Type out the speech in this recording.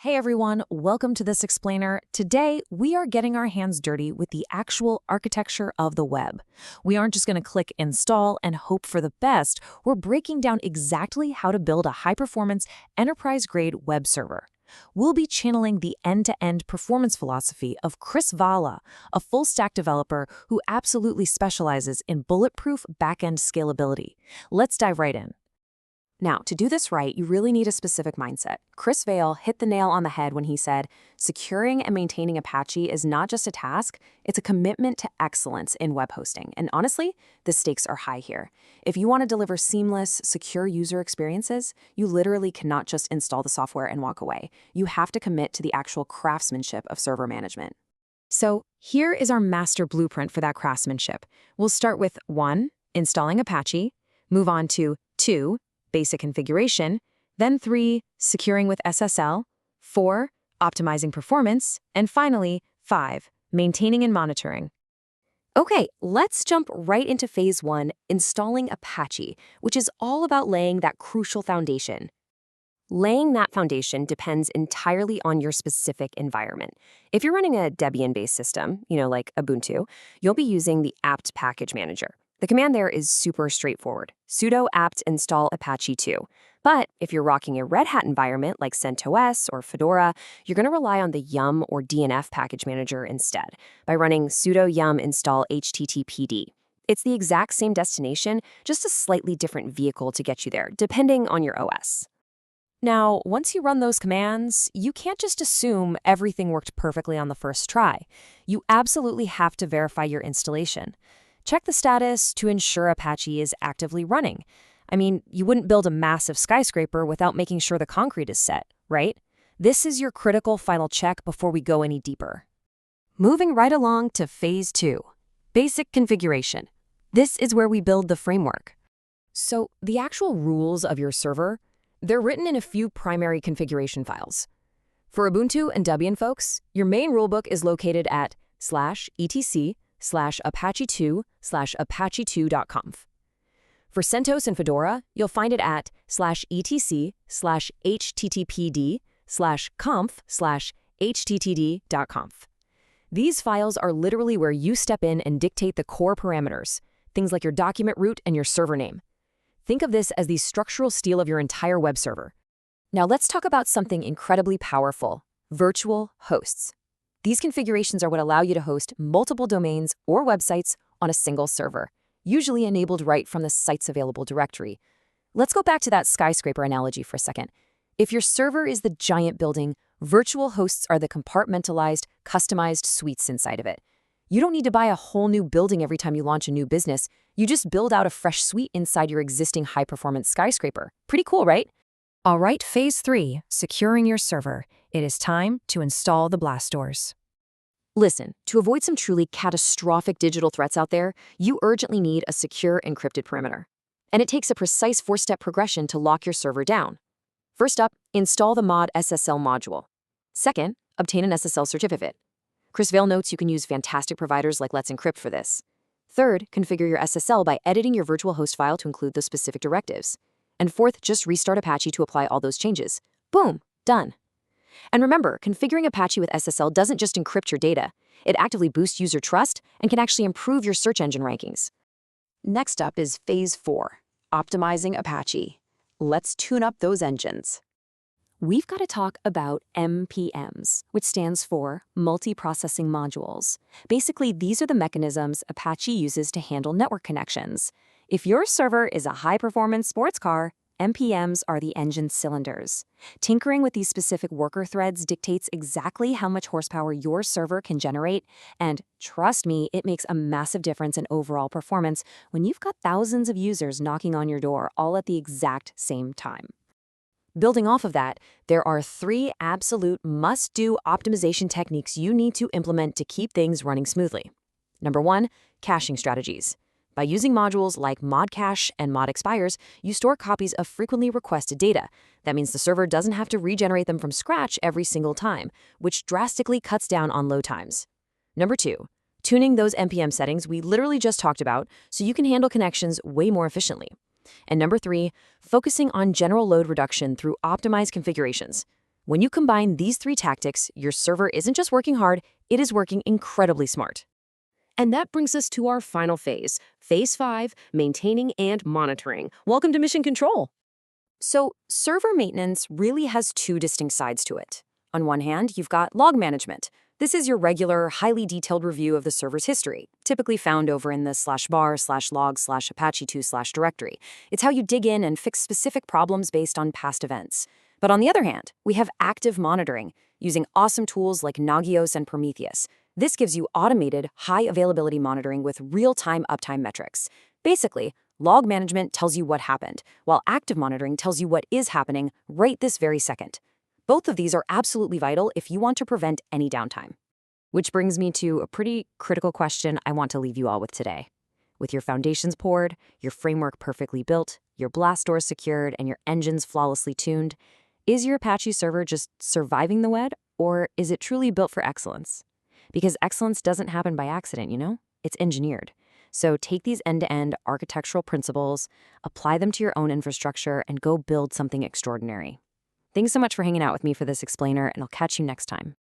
Hey everyone, welcome to this explainer. Today, we are getting our hands dirty with the actual architecture of the web. We aren't just going to click install and hope for the best. We're breaking down exactly how to build a high-performance, enterprise-grade web server. We'll be channeling the end-to-end performance philosophy of Chris Valla, a full-stack developer who absolutely specializes in bulletproof back-end scalability. Let's dive right in. Now, to do this right, you really need a specific mindset. Chris Vail hit the nail on the head when he said, securing and maintaining Apache is not just a task, it's a commitment to excellence in web hosting. And honestly, the stakes are high here. If you want to deliver seamless, secure user experiences, you literally cannot just install the software and walk away. You have to commit to the actual craftsmanship of server management. So here is our master blueprint for that craftsmanship. We'll start with 1, installing Apache, move on to 2, basic configuration, then 3, securing with SSL, 4, optimizing performance, and finally, 5, maintaining and monitoring. Okay, let's jump right into phase 1, installing Apache, which is all about laying that crucial foundation. Laying that foundation depends entirely on your specific environment. If you're running a Debian-based system, like Ubuntu, you'll be using the apt package manager. The command there is super straightforward, sudo apt install Apache 2. But if you're rocking a Red Hat environment like CentOS or Fedora, you're going to rely on the yum or DNF package manager instead by running sudo yum install httpd. It's the exact same destination, just a slightly different vehicle to get you there, depending on your OS. Now, once you run those commands, you can't just assume everything worked perfectly on the first try. You absolutely have to verify your installation. Check the status to ensure Apache is actively running. I mean, you wouldn't build a massive skyscraper without making sure the concrete is set, right? This is your critical final check before we go any deeper. Moving right along to phase 2, basic configuration. This is where we build the framework. So the actual rules of your server, they're written in a few primary configuration files. For Ubuntu and Debian folks, your main rulebook is located at /etc/apache2/apache2.conf. For CentOS and Fedora, you'll find it at /etc/httpd/conf/httd.conf. These files are literally where you step in and dictate the core parameters, things like your document root and your server name. Think of this as the structural steel of your entire web server. Now let's talk about something incredibly powerful, virtual hosts. These configurations are what allow you to host multiple domains or websites on a single server, usually enabled right from the site's available directory. Let's go back to that skyscraper analogy for a second. If your server is the giant building, virtual hosts are the compartmentalized, customized suites inside of it. You don't need to buy a whole new building every time you launch a new business. You just build out a fresh suite inside your existing high-performance skyscraper. Pretty cool, right? All right, phase 3, securing your server. It is time to install the blast doors. Listen, to avoid some truly catastrophic digital threats out there, you urgently need a secure encrypted perimeter. And it takes a precise 4-step progression to lock your server down. First up, install the mod SSL module. Second, obtain an SSL certificate. Chris Vail notes you can use fantastic providers like Let's Encrypt for this. Third, configure your SSL by editing your virtual host file to include those specific directives. And fourth, just restart Apache to apply all those changes. Boom, done. And remember, configuring Apache with SSL doesn't just encrypt your data. It actively boosts user trust and can actually improve your search engine rankings. Next up is phase 4, optimizing Apache. Let's tune up those engines. We've got to talk about MPMs, which stands for multiprocessing modules. Basically, these are the mechanisms Apache uses to handle network connections. If your server is a high-performance sports car, MPMs are the engine cylinders. Tinkering with these specific worker threads dictates exactly how much horsepower your server can generate, and trust me, it makes a massive difference in overall performance when you've got thousands of users knocking on your door all at the exact same time. Building off of that, there are 3 absolute must-do optimization techniques you need to implement to keep things running smoothly. Number 1, caching strategies. By using modules like modcache and modexpires, you store copies of frequently requested data. That means the server doesn't have to regenerate them from scratch every single time, which drastically cuts down on load times. Number 2, tuning those MPM settings we literally just talked about so you can handle connections way more efficiently. And number 3, focusing on general load reduction through optimized configurations. When you combine these three tactics, your server isn't just working hard, it is working incredibly smart. And that brings us to our final phase, Phase 5, maintaining and monitoring. Welcome to Mission Control. So, server maintenance really has two distinct sides to it. On one hand, you've got log management. This is your regular, highly detailed review of the server's history, typically found over in the /var/log/apache2/directory. It's how you dig in and fix specific problems based on past events. But on the other hand, we have active monitoring, using awesome tools like Nagios and Prometheus. This gives you automated, high-availability monitoring with real-time uptime metrics. Basically, log management tells you what happened, while active monitoring tells you what is happening right this very second. Both of these are absolutely vital if you want to prevent any downtime. Which brings me to a pretty critical question I want to leave you all with today. With your foundations poured, your framework perfectly built, your blast doors secured, and your engines flawlessly tuned, is your Apache server just surviving the WED, or is it truly built for excellence? Because excellence doesn't happen by accident, you know? It's engineered. So take these end-to-end architectural principles, apply them to your own infrastructure, and go build something extraordinary. Thanks so much for hanging out with me for this explainer, and I'll catch you next time.